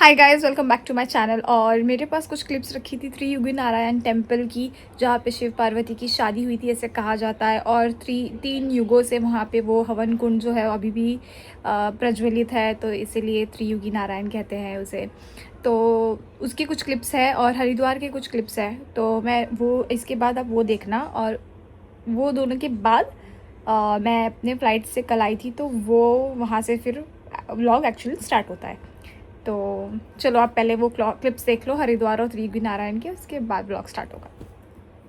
Hi guys, welcome back to my channel. और मेरे पास कुछ क्लिप्स रखी थी श्री योगी नारायण टेम्पल की, जहाँ पे शिव पार्वती की शादी हुई थी ऐसे कहा जाता है। और तीन युगों से वहाँ पे वो हवन कुंड जो है अभी भी प्रज्वलित है, तो इसीलिए त्रियुगी नारायण कहते हैं उसे। तो उसकी कुछ क्लिप्स है और हरिद्वार के कुछ क्लिप्स है, तो मैं वो इसके बाद आप वो देखना। और वो दोनों के बाद मैं अपने फ़्लाइट से कल आई थी, तो वो वहाँ से फिर व्लॉग एक्चुअली स्टार्ट होता है। तो चलो आप पहले वो क्लिप्स देख लो हरिद्वार और त्रियुगी नारायण के, उसके बाद ब्लॉग स्टार्ट होगा।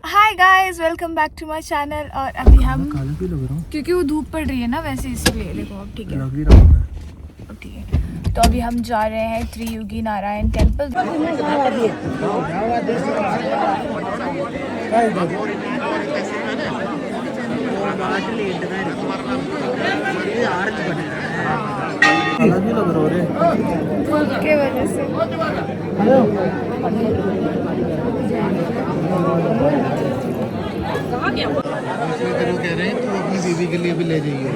Hi guys, welcome back to my channel. और अभी हम क्योंकि वो धूप पड़ रही है ना, वैसे इसीलिए देखो अब ठीक है, अब ठीक है। तो अभी हम जा रहे हैं त्रियुगी नारायण टेम्पल। अलग ही लग रहा है धूप के वजह से कह रहे हैं तो अपनी दीदी के लिए भी ले जाइए।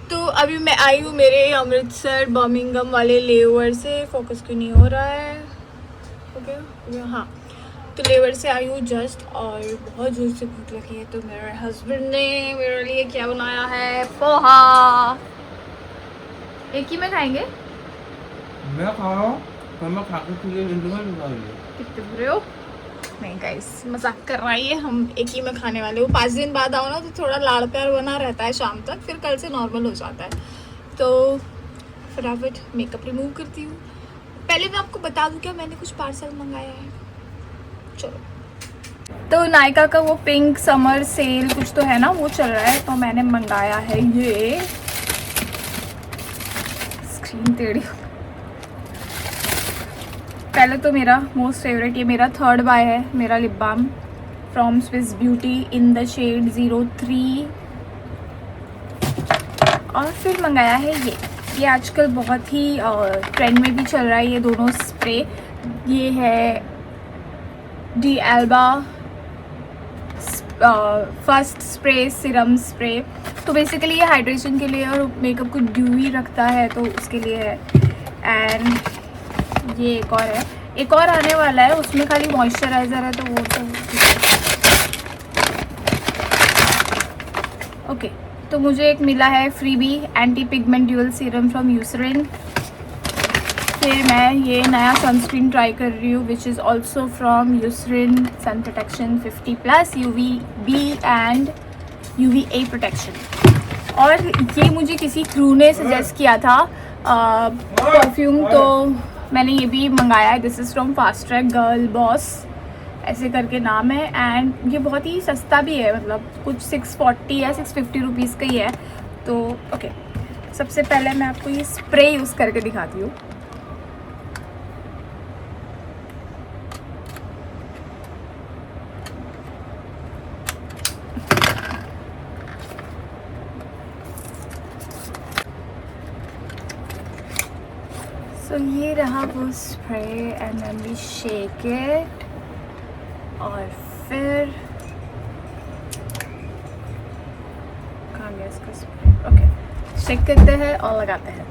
तो अभी मैं आई हूँ मेरे अमृतसर बर्मिंघम वाले लेओवर से। फोकस क्यों नहीं हो रहा है? हो गया? हाँ, तो लेवर से आई हूँ जस्ट, और बहुत जोर से भूख लगी है। तो मेरे हस्बैंड ने मेरे लिए क्या बनाया है, पोहा। एक ही में खाएंगे? मैं खा रहा हूँ पर मैं खा के तुझे कितने बुरे हो? नहीं गाइस, मजाक कर रहा है, हम एक ही में खाने वाले हो। 5 दिन बाद आओ ना तो थोड़ा लाड़ प्यार बना रहता है शाम तक, फिर कल से नॉर्मल हो जाता है। तो फटाफट मेकअप रिमूव करती हूँ। पहले मैं आपको बता दूँ क्या, मैंने कुछ पार्सल मंगाया है। चलो, तो नायका का वो पिंक समर सेल कुछ तो है ना, वो चल रहा है। तो मैंने मंगाया है ये, स्क्रीन टेढ़ी। पहले तो मेरा मोस्ट फेवरेट, ये मेरा थर्ड बाय है, मेरा lip balm from Swiss Beauty in the shade 03। और फिर मंगाया है ये आजकल बहुत ही ट्रेंड में भी चल रहा है ये दोनों स्प्रे। ये है D Elba first spray serum spray. तो बेसिकली ये हाइड्रेशन के लिए और मेकअप को ड्यूई रखता है, तो उसके लिए है। एंड ये एक और आने वाला है, उसमें खाली मॉइस्चराइज़र है, तो वो तो ओके। तो मुझे एक मिला है freebie anti pigment dual serum from Eucerin. फिर मैं ये नया सनस्क्रीन ट्राई कर रही हूँ, which is also from Eucerin, sun protection 50+ UVB and UVA protection. और ये मुझे किसी क्रू ने सजेस्ट किया था परफ्यूम, तो मैंने ये भी मंगाया है। This is from fast track girl boss, ऐसे करके नाम है। एंड ये बहुत ही सस्ता भी है, मतलब कुछ 640 या 650 रुपीज़ का ही है। तो ओके, सबसे पहले मैं आपको ये स्प्रे यूज़ करके दिखाती हूँ। तो ये रहा वो spray, and then we shake it. और फिर कहाँ गया इसका स्प्रे? ओके, शेक करते हैं और लगाते हैं।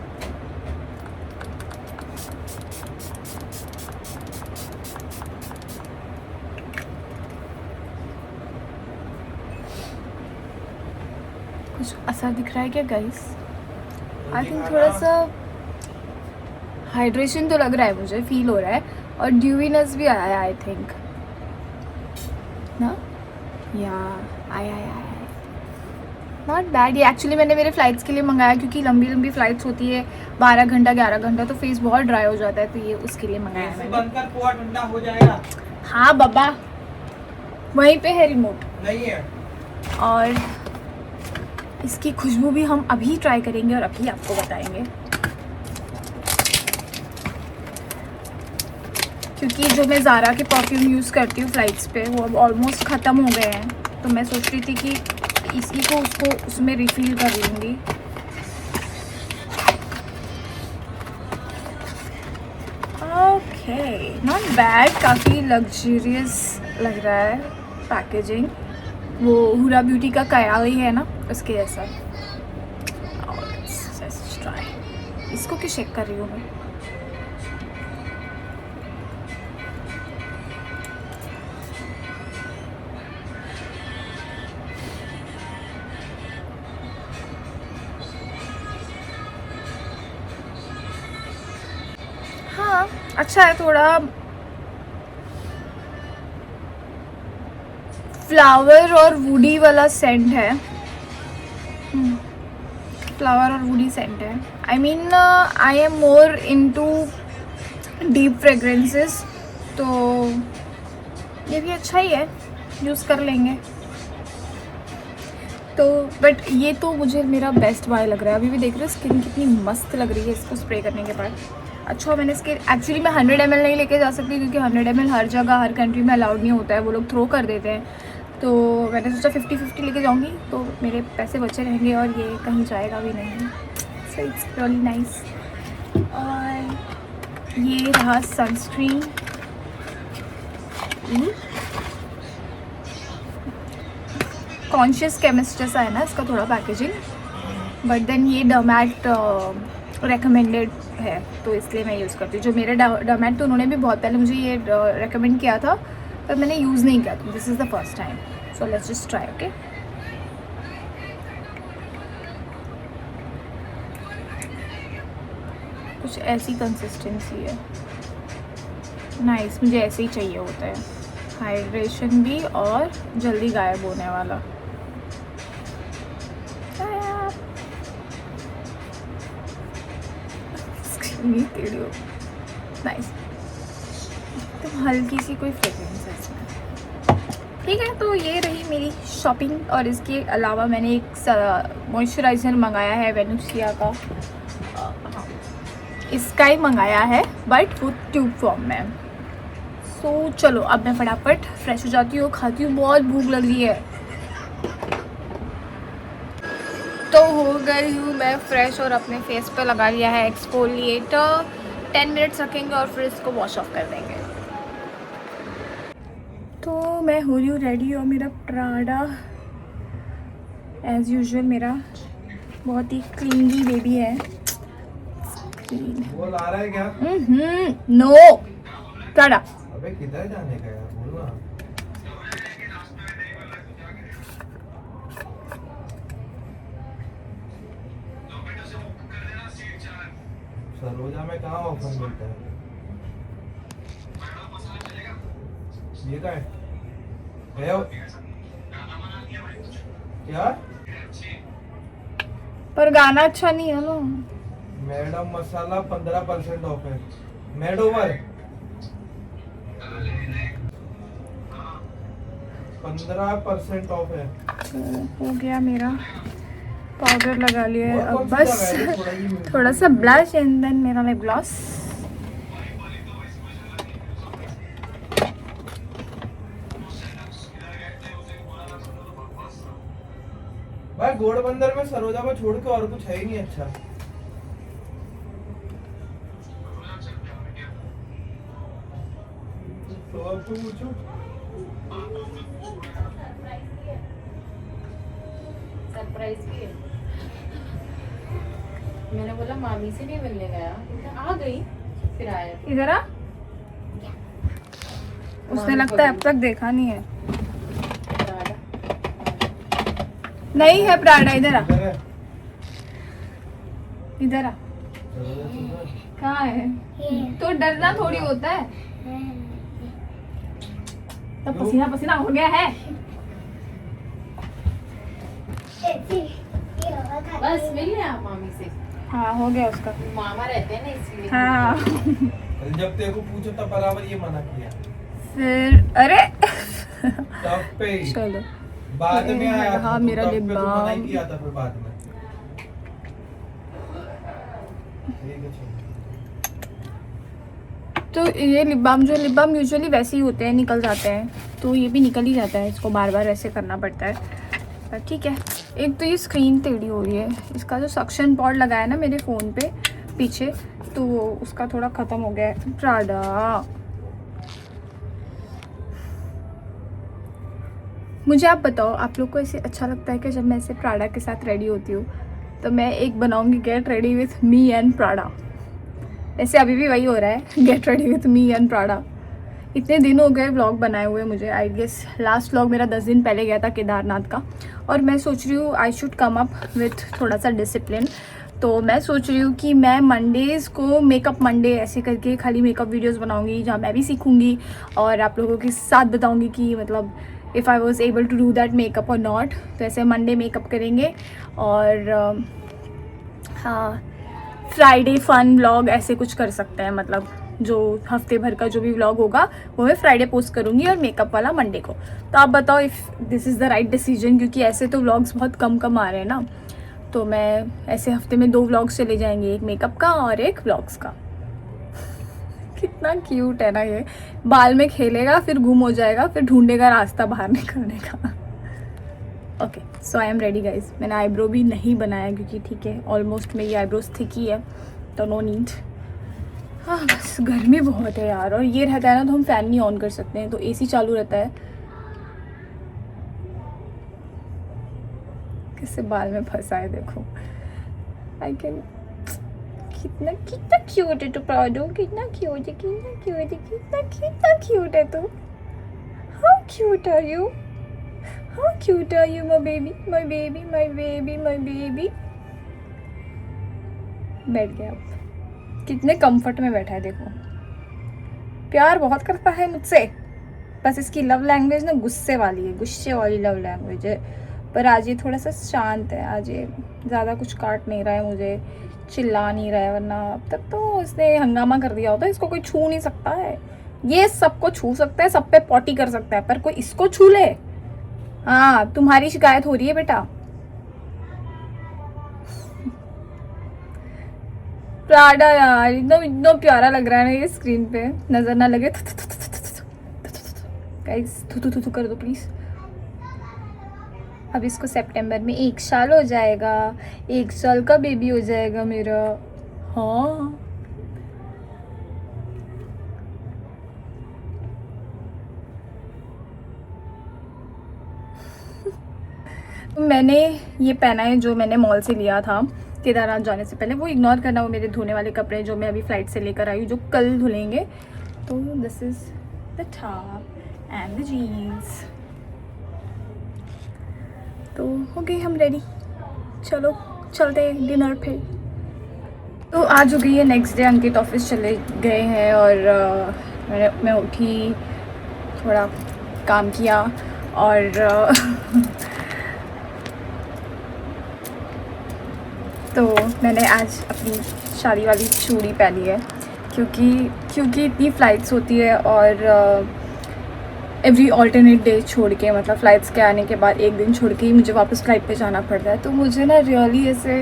कुछ असर दिख रहा है क्या गाइस? आई थिंक थोड़ा सा हाइड्रेशन तो लग रहा है, मुझे फील हो रहा है, और ड्यूवीनेस भी आया है आई थिंक ना। या आया नॉट बैड। ये एक्चुअली मैंने मेरे फ़्लाइट्स के लिए मंगाया, क्योंकि लंबी लंबी फ़्लाइट्स होती है 12 घंटा 11 घंटा, तो फेस बहुत ड्राई हो जाता है, तो ये उसके लिए मंगाया मैंने। बनकर पूरा ठंडा हो जाएगा। हाँ बाबा, वहीं पे है रिमोट। नहीं है। और इसकी खुशबू भी हम अभी ट्राई करेंगे और अभी आपको बताएंगे, क्योंकि जो मैं ज़ारा के परफ्यूम यूज़ करती हूँ फ़्लाइट्स पे, वो अब ऑलमोस्ट ख़त्म हो गए हैं। तो मैं सोच रही थी कि इसी को उसको उसमें रिफिल कर लूँगी। ओके, नॉट बैड, काफ़ी लग्जरियस लग रहा है पैकेजिंग। वो हुरा ब्यूटी का कयाली है ना, उसके जैसा। Let's try. इसको क्यों शेक कर रही हूँ मैं? हाँ, अच्छा है, थोड़ा फ्लावर और वुडी वाला सेंट है। फ्लावर और वुडी सेंट है। I mean I am more into deep fragrances, तो ये भी अच्छा ही है, यूज़ कर लेंगे। तो बट ये तो मुझे मेरा बेस्ट बाय लग रहा है। अभी भी देख रहे हो स्किन कितनी मस्त लग रही है इसको स्प्रे करने के बाद। अच्छा, मैंने इसके एक्चुअली मैं 100 ml नहीं लेके जा सकती, क्योंकि 100 ml हर जगह हर कंट्री में अलाउड नहीं होता है, वो लोग थ्रो कर देते हैं। तो मैंने सोचा 50-50 लेके जाऊंगी, तो मेरे पैसे बचे रहेंगे और ये कहीं जाएगा भी नहीं। So it's really nice. और ये रहा सनस्क्रीन। कॉन्शियस केमिस्ट जैसा है ना इसका थोड़ा पैकेजिंग, बट देन ये डर्मैट रेकमेंडेड है, तो इसलिए मैं यूज़ करती हूँ। जो मेरे डर्मैट तो उन्होंने भी बहुत पहले मुझे ये रेकमेंड किया था, पर मैंने यूज़ नहीं किया, तो this is the first time. So let's just try. Okay, कुछ ऐसी कंसिस्टेंसी है, नाइस, मुझे ऐसे ही चाहिए होता है। हाइड्रेशन भी और जल्दी गायब होने वाला। नाइस, तो हल्की सी कोई फ्रेग्रेंस है इसमें। ठीक है, तो ये रही मेरी शॉपिंग। और इसके अलावा मैंने एक मॉइस्चराइज़र मंगाया है वेनुसिया का, इसका ही मंगाया है, बट वो ट्यूब फॉर्म में। सो चलो अब मैं फटाफट फ्रेश हो जाती हूँ, खाती हूँ, बहुत भूख लग रही है। तो हो गई हूँ मैं फ्रेश और अपने फेस पे लगा लिया है एक्सफोलिएटर। 10 मिनट्स रखेंगे और फिर इसको वॉश ऑफ कर देंगे। तो मैं हो रही हूँ रेडी, और मेरा प्राडा एज यूजुअल मेरा बहुत ही क्लीनली बेबी है। वो ला रहा है क्या? No Prada. अबे किधर जाने का यार, बोल ना। सरोजा में कहाँ ऑफर मिलता है? ये क्या है? क्या? पर गाना अच्छा नहीं है ना। मैडम मसाला 15% ऑफ है। मेड ओवर 15% ऑफ है। हो गया मेरा, पाउडर लगा लिया है, और अब कौन सी बस लगाई है? थोड़ा ही थोड़ा सा ब्लश एंड देन मेरा लिप ग्लॉस। भाई घोड़बंदर में सरोजा में छोड़ के और कुछ है ही नहीं अच्छा। तो अब तुम पूछो। सरप्राइज भी है। मैंने बोला मामी से नहीं मिलने गया, आ गई फिर आया। इधर आ, उसने लगता है अब तक देखा नहीं है। नहीं है प्राडा, इधर आ, इधर है। इधर आ। सरोजा सुंदर। कहाँ है? तो डरना थोड़ी होता है, तो पसीना पसीना हो गया है। बस मिल गया मामी से। हाँ हो गया उसका। मामा रहते हैं ना इसलिए। हाँ कल जब तेरे को पूछो तब बराबर ये मना किया। फिर अरे तब पे चलो बाद में आया था, हाँ तो मेरा तब लिप पे तो मना ही बाम। किया था फिर बाद में। ठीक है चलो। तो ये लिप बाम, जो लिप बाम यूजुअली वैसे ही होते हैं, निकल जाते हैं, तो ये भी निकल ही जाता है, इसको बार बार ऐसे करना पड़ता है। पर ठीक है। एक तो ये स्क्रीन टेढ़ी हो रही है, इसका जो सक्शन पॉड लगा है ना मेरे फ़ोन पे पीछे, तो वो उसका थोड़ा ख़त्म हो गया है। प्राडा, मुझे आप बताओ, आप लोग को ऐसे अच्छा लगता है कि जब मैं ऐसे प्राडा के साथ रेडी होती हूँ तो मैं एक बनाऊँगी get ready with me and Prada. वैसे अभी भी वही हो रहा है, get ready with me and Prada. इतने दिन हो गए व्लॉग बनाए हुए मुझे, आई गेस लास्ट व्लॉग मेरा 10 दिन पहले गया था केदारनाथ का, और मैं सोच रही हूँ I should come up with थोड़ा सा डिसिप्लिन। तो मैं सोच रही हूँ कि मैं मंडेज़ को मेकअप मंडे ऐसे करके खाली मेकअप वीडियोस बनाऊँगी, जहाँ मैं भी सीखूँगी और आप लोगों के साथ बताऊँगी कि मतलब if I was able to do that makeup और नॉट। तो ऐसे मंडे मेकअप करेंगे और हाँ, फ्राइडे फन व्लॉग ऐसे कुछ कर सकते हैं, मतलब जो हफ्ते भर का जो भी व्लॉग होगा वो मैं फ्राइडे पोस्ट करूँगी और मेकअप वाला मंडे को। तो आप बताओ if this is the right decision, क्योंकि ऐसे तो व्लॉग्स बहुत कम आ रहे हैं ना, तो मैं ऐसे हफ्ते में 2 व्लॉग्स चले जाएंगे, एक मेकअप का और एक व्लॉग्स का। कितना क्यूट है ना ये, बाल में खेलेगा फिर गुम हो जाएगा फिर ढूंढेगा रास्ता बाहर निकलने का। Okay, so I am ready guys. मैंने आईब्रो भी नहीं बनाया क्योंकि ठीक है ऑलमोस्ट मेरी आईब्रोज थिक ही है, तो नो नीड। हाँ बस गर्मी बहुत है यार, और ये रहता है ना तो हम फ़ैन नहीं ऑन कर सकते हैं, तो एसी चालू रहता है। किससे बाल में फंसा है देखो, आई कैन। कितना कितना क्यूट है तू प्राडो, कितना क्यूट है, कितना क्यूट है, कितना कितना क्यूट है तू। How cute are you, how cute are you my baby, my baby, my baby, my baby. बैठ गया अब, कितने कंफर्ट में बैठा है देखो। प्यार बहुत करता है मुझसे, बस इसकी लव लैंग्वेज ना गुस्से वाली है, गुस्से वाली लव लैंग्वेज है। पर आज ये थोड़ा सा शांत है, आज ये ज़्यादा कुछ काट नहीं रहा है मुझे, चिल्ला नहीं रहा है, वरना अब तक तो इसने हंगामा कर दिया होता है। इसको कोई छू नहीं सकता है, ये सबको छू सकता है, सब पे पॉटी कर सकता है, पर कोई इसको छू ले, हाँ तुम्हारी शिकायत हो रही है बेटा। प्राडा यार इतना इतना प्यारा लग रहा है ना ये स्क्रीन पे, नजर ना लगे। गाइस थू थू कर दो प्लीज। अब इसको सितंबर में 1 साल हो जाएगा, 1 साल का बेबी हो जाएगा मेरा। हाँ मैंने ये पहना है जो मैंने मॉल से लिया था केदारनाथ जाने से पहले, वो इग्नोर करना, वो मेरे धोने वाले कपड़े जो मैं अभी फ्लाइट से लेकर आई हूँ, जो कल धुलेंगे। तो this is the top and the jeans. तो हो गई हम रेडी, चलो चलते हैं डिनर पे। तो आज हो गई है नेक्स्ट डे, अंकित ऑफिस चले गए हैं और मैं उठी, थोड़ा काम किया और तो मैंने आज अपनी शादी वाली चूड़ी पहनी है, क्योंकि इतनी फ़्लाइट्स होती है और एवरी ऑल्टरनेट डे छोड़ के, मतलब फ़्लाइट्स के आने के बाद एक दिन छोड़ के ही मुझे वापस फ़्लाइट पे जाना पड़ता है। तो मुझे ना रियली ऐसे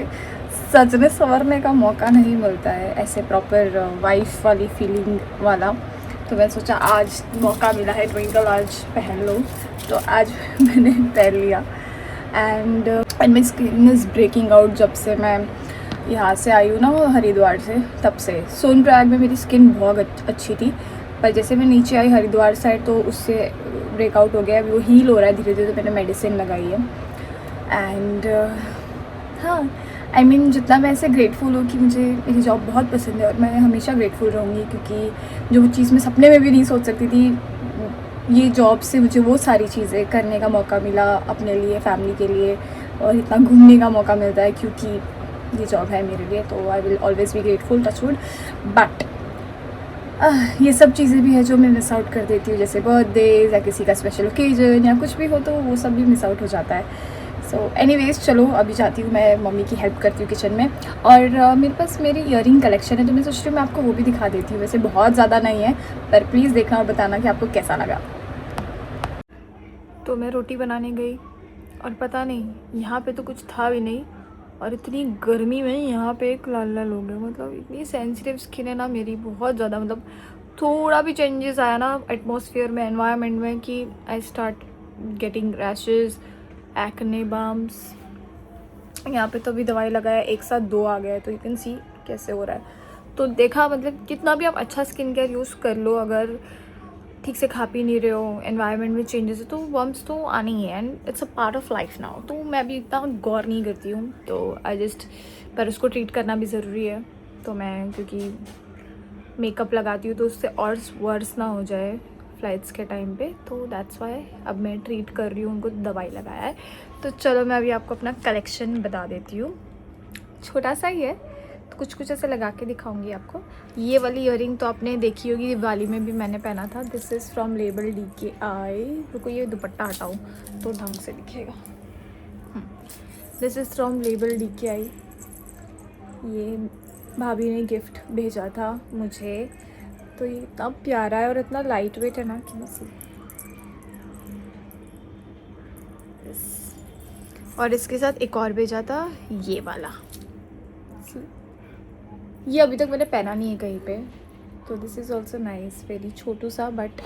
सजने संवरने का मौका नहीं मिलता है, ऐसे प्रॉपर वाइफ वाली फीलिंग वाला। तो मैं सोचा आज मौका मिला है ट्विंकल, आज पहन लो, तो आज मैंने पहन लिया। And my skin is breaking out. जब से मैं यहाँ से आई हूँ ना हरिद्वार से, तब से सोनप्रयाग में मेरी स्किन बहुत अच्छी थी, पर जैसे मैं नीचे आई हरिद्वार साइड तो उससे ब्रेकआउट हो गया, अभी वो हील हो रहा है धीरे धीरे। तो मैंने मेडिसिन लगाई है एंड हाँ आई मीन जितना मैं ऐसे ग्रेटफुल हूँ कि मुझे मेरी जॉब बहुत पसंद है और मैं हमेशा ग्रेटफुल रहूँगी, क्योंकि जो चीज़ मैं सपने में भी नहीं सोच सकती थी, ये जॉब से मुझे वो सारी चीज़ें करने का मौका मिला अपने लिए, फैमिली के लिए, और इतना घूमने का मौका मिलता है क्योंकि ये जॉब है मेरे लिए। तो I will always be grateful, touch wood. But ये सब चीज़ें भी है जो मैं मिस आउट कर देती हूँ, जैसे बर्थडेज या किसी का स्पेशल ओकेजन या कुछ भी हो, तो वो सब भी मिस आउट हो जाता है। सो एनीवेज चलो अभी जाती हूँ, मैं मम्मी की हेल्प करती हूँ किचन में, और मेरे पास मेरी ईयरिंग कलेक्शन है, तो मैं सोच रही हूँ मैं आपको वो भी दिखा देती हूँ। वैसे बहुत ज़्यादा नहीं है, पर प्लीज़ देखना और बताना कि आपको कैसा लगा। तो मैं रोटी बनाने गई और पता नहीं यहाँ पे तो कुछ था भी नहीं, और इतनी गर्मी में यहाँ पे एक लाल लाल हो गया। मतलब इतनी सेंसिटिव स्किन है ना मेरी, बहुत ज़्यादा, मतलब थोड़ा भी चेंजेस आया ना एटमॉस्फेयर में, एनवायरनमेंट में, कि I start getting rashes acne balms. यहाँ पे तो अभी दवाई लगाया, एक साथ 2 आ गया है, तो यू कैन सी कैसे हो रहा है। तो देखा, मतलब कितना भी आप अच्छा स्किन केयर यूज़ कर लो, अगर ठीक से खा पी नहीं रहे हो, एनवायरनमेंट में चेंजेस है, तो वर्म्स तो आनी ही है and it's a part of life now. तो मैं भी इतना गौर नहीं करती हूँ, तो आई जस्ट, पर उसको ट्रीट करना भी ज़रूरी है। तो मैं क्योंकि मेकअप लगाती हूँ तो उससे और वर्स ना हो जाए फ्लाइट्स के टाइम पे, तो दैट्स वाई अब मैं ट्रीट कर रही हूँ, उनको दवाई लगाया है। तो चलो मैं अभी आपको अपना कलेक्शन बता देती हूँ, छोटा सा ही है, तो कुछ कुछ ऐसे लगा के दिखाऊंगी आपको। ये वाली इयररिंग तो आपने देखी होगी, दिवाली में भी मैंने पहना था। This is from label DKI। रुको, ये दुपट्टा हटाऊँ तो ढंग से दिखेगा। This is from label DKI। ये भाभी ने गिफ्ट भेजा था मुझे, तो ये इतना प्यारा है और इतना लाइट वेट है ना कि बस। और इसके साथ एक और भेजा था, ये वाला। ये अभी तक मैंने पहना नहीं है कहीं पे, तो this is also nice, very छोटू सा बट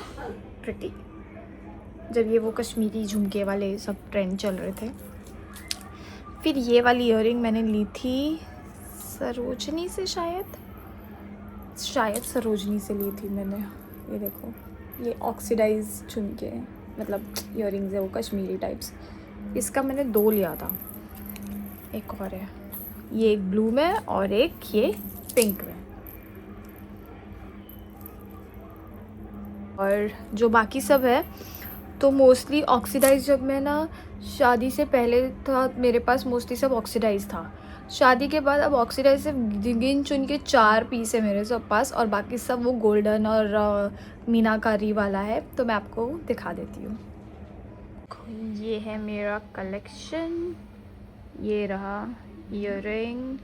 प्रिटी। जब ये वो कश्मीरी झुमके वाले सब ट्रेंड चल रहे थे। फिर ये वाली इयररिंग मैंने ली थी सरोजनी से, शायद सरोजनी से ली थी मैंने। ये देखो, ये ऑक्सीडाइज झुमके, मतलब इयररिंग्स है वो कश्मीरी टाइप्स। इसका मैंने 2 लिया था, एक और है, ये एक ब्लू में और एक ये पिंक में। और जो बाकी सब है तो मोस्टली ऑक्सीडाइज, जब मैं ना शादी से पहले था मेरे पास मोस्टली सब ऑक्सीडाइज था। शादी के बाद अब ऑक्सीडाइज से गिन चुन के 4 पीस है मेरे सब पास, और बाकी सब वो गोल्डन और मीनाकारी वाला है। तो मैं आपको दिखा देती हूँ। ये है मेरा कलेक्शन, ये रहा ईयररिंग।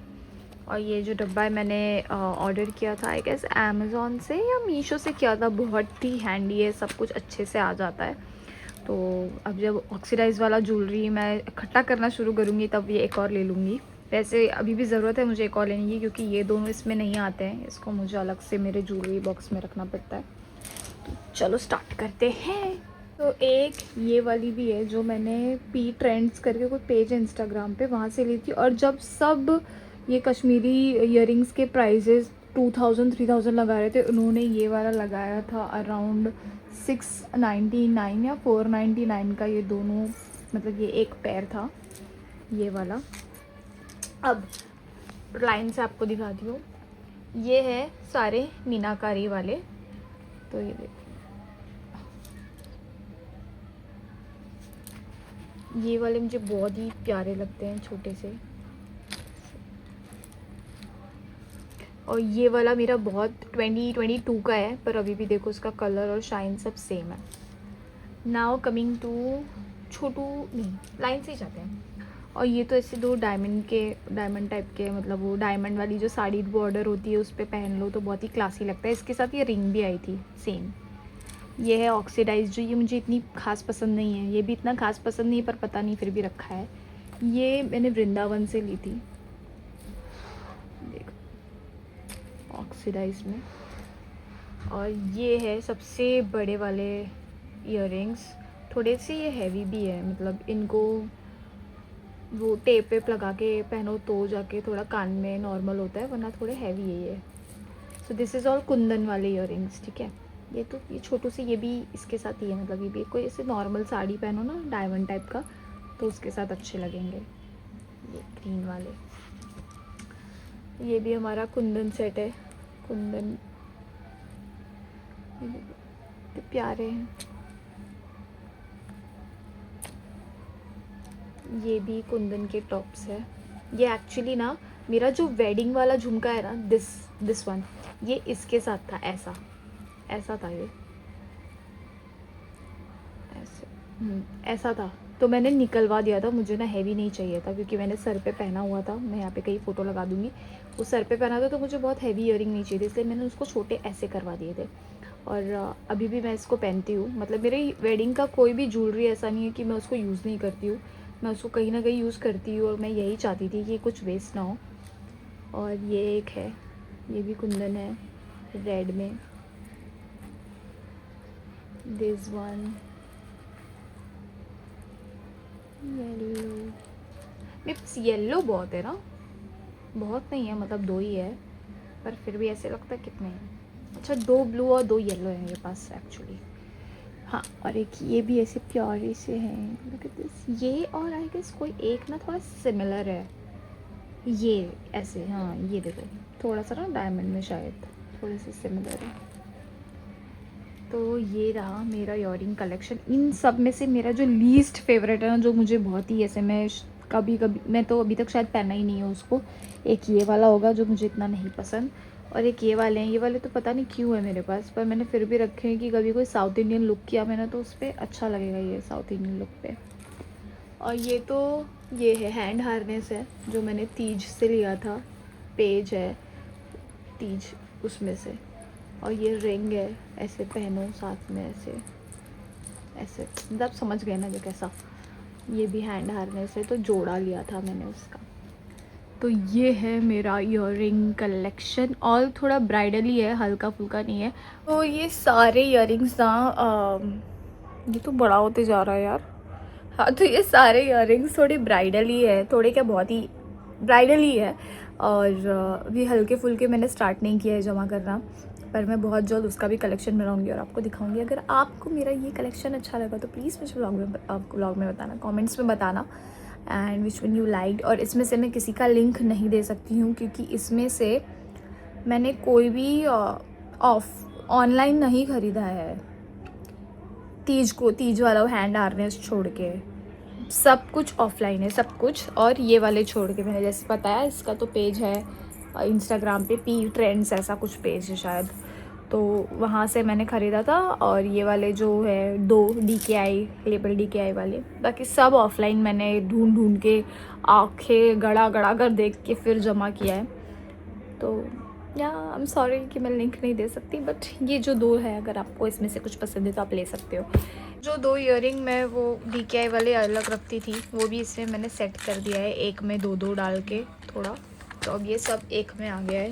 और ये जो डब्बा है मैंने ऑर्डर किया था आई गेस अमेज़ॉन से या मीशो से किया था। बहुत ही हैंडी है, सब कुछ अच्छे से आ जाता है। तो अब जब ऑक्सीडाइज वाला ज्वेलरी मैं इकट्ठा करना शुरू करूँगी तब ये एक और ले लूँगी। वैसे अभी भी ज़रूरत है मुझे एक और लेने की, क्योंकि ये दोनों इसमें नहीं आते हैं, इसको मुझे अलग से मेरे ज्वेलरी बॉक्स में रखना पड़ता है। तो चलो स्टार्ट करते हैं। तो एक ये वाली भी है जो मैंने पी ट्रेंड्स करके कोई पेज है इंस्टाग्राम पे, वहाँ से ली थी। और जब सब ये कश्मीरी इयररिंग्स के प्राइजेस 2000-3000 लगा रहे थे, उन्होंने ये वाला लगाया था अराउंड 699 या 499 का, ये दोनों, मतलब ये एक पेयर था ये वाला। अब लाइन से आपको दिखाती हूँ, ये है सारे मीनाकारी वाले। तो ये देखो, ये वाले मुझे बहुत ही प्यारे लगते हैं, छोटे से। और ये वाला मेरा बहुत 2022 का है, पर अभी भी देखो उसका कलर और शाइन सब सेम है। नाउ कमिंग टू छोटू, नहीं लाइन से ही जाते हैं। और ये तो ऐसे 2 डायमंड टाइप के, मतलब वो डायमंड वाली जो साड़ी बॉर्डर होती है उस पर पहन लो तो बहुत ही क्लासी लगता है। इसके साथ ये रिंग भी आई थी सेम। ये है ऑक्सीडाइज, जो ये मुझे इतनी खास पसंद नहीं है, ये भी इतना खास पसंद नहीं है, पर पता नहीं फिर भी रखा है। ये मैंने वृंदावन से ली थी, देखो ऑक्सीडाइज में। और ये है सबसे बड़े वाले इयररिंग्स, थोड़े से ये हैवी भी है, मतलब इनको वो टेप वेप लगा के पहनो तो जाके थोड़ा कान में नॉर्मल होता है, वरना थोड़े हैवी है ये। So this is all Kundan वाले इयररिंग्स, ठीक है। ये तो ये छोटू से ये भी इसके साथ ही है, मतलब ये भी कोई ऐसे नॉर्मल साड़ी पहनो ना डायमंड टाइप का, तो उसके साथ अच्छे लगेंगे। ये ग्रीन वाले, ये भी हमारा कुंदन सेट है। कुंदन तो प्यारे हैं। ये भी कुंदन के टॉप्स है। ये एक्चुअली ना मेरा जो वेडिंग वाला झुमका है ना, दिस वन, ये इसके साथ था, ऐसा था ये, ऐसा था। तो मैंने निकलवा दिया था, मुझे ना हैवी नहीं चाहिए था, क्योंकि मैंने सर पे पहना हुआ था। मैं यहाँ पे कहीं फ़ोटो लगा दूँगी, वो सर पे पहना था, तो मुझे बहुत हैवी इयररिंग नहीं चाहिए थी, इसलिए मैंने उसको छोटे ऐसे करवा दिए थे। और अभी भी मैं इसको पहनती हूँ, मतलब मेरे वेडिंग का कोई भी ज्वेलरी ऐसा नहीं है कि मैं उसको यूज़ नहीं करती हूँ, मैं उसको कहीं ना कहीं यूज़ करती हूँ। और मैं यही चाहती थी कि कुछ वेस्ट ना हो। और ये एक है, ये भी कुंदन है रेड में, दिस वन। येलो, मेरे पास येलो बहुत है ना, बहुत नहीं है, मतलब 2 ही है, पर फिर भी ऐसे लगता है कितने हैं। अच्छा 2 ब्लू और 2 येलो हैं मेरे पास एक्चुअली। हाँ, और एक ये भी ऐसे प्यारे से हैं, लुक एट दिस। ये और आई गेस कोई एक ना थोड़ा सिमिलर है, ये ऐसे, हाँ ये देखो थोड़ा सा ना डायमंड में शायद थोड़े से सिमिलर है। तो ये रहा मेरा ईयरिंग कलेक्शन। इन सब में से मेरा जो लीस्ट फेवरेट है ना, जो मुझे बहुत ही ऐसे मैं कभी कभी, मैं तो अभी तक शायद पहना ही नहीं है उसको, एक ये वाला होगा जो मुझे इतना नहीं पसंद, और एक ये वाले हैं। ये वाले तो पता नहीं क्यों है मेरे पास, पर मैंने फिर भी रखे हैं कि कभी कोई साउथ इंडियन लुक किया मैंने तो उस पर अच्छा लगेगा ये साउथ इंडियन लुक पे। और ये तो ये है हैंड हार्नेस है जो मैंने तीज से लिया था, पेज है तीज उसमें से। और ये रिंग है, ऐसे पहनो साथ में ऐसे ऐसे, मतलब आप समझ गए ना जो कैसा। ये भी हैंड हार्नेस है, तो जोड़ा लिया था मैंने उसका। तो ये है मेरा ईयरिंग कलेक्शन, और थोड़ा ब्राइडली है, हल्का फुल्का नहीं है। तो ये सारे ईयरिंग्स ना ये तो बड़ा होते जा रहा है यार। हाँ, तो ये सारे ईयरिंग्स थोड़े ब्राइडल ही है, थोड़े क्या बहुत ही ब्राइडल ही है। और अभी हल्के फुल्के मैंने स्टार्ट नहीं किया है जमा करना, पर मैं बहुत जल्द उसका भी कलेक्शन बनाऊंगी और आपको दिखाऊंगी। अगर आपको मेरा ये कलेक्शन अच्छा लगा तो प्लीज़ मुझे ब्लॉग में बताना, कमेंट्स में बताना, and which one you like. और इसमें से मैं किसी का लिंक नहीं दे सकती हूँ, क्योंकि इसमें से मैंने कोई भी ऑनलाइन नहीं ख़रीदा है। तीज वाला हैंड हार्नेस छोड़ के सब कुछ ऑफलाइन है, सब कुछ। और ये वाले छोड़ के मैंने जैसे बताया, इसका तो पेज है इंस्टाग्राम पे, पी ट्रेंड्स ऐसा कुछ पेज है शायद, तो वहाँ से मैंने ख़रीदा था। और ये वाले जो है 2 DKI लेबल DKI वाले, बाकी सब ऑफलाइन मैंने ढूंढ ढूंढ के आँखें गड़ा गड़ा कर देख के फिर जमा किया है। तो या आई एम सॉरी कि मैं लिंक नहीं दे सकती, बट ये जो 2 है, अगर आपको इसमें से कुछ पसंद है तो आप ले सकते हो। जो 2 ईयरिंग मैं वो DKI वाले अलग रखती थी, वो भी इसमें मैंने सेट कर दिया है, एक में 2-2 डाल के थोड़ा। तो अब ये सब एक में आ गया है।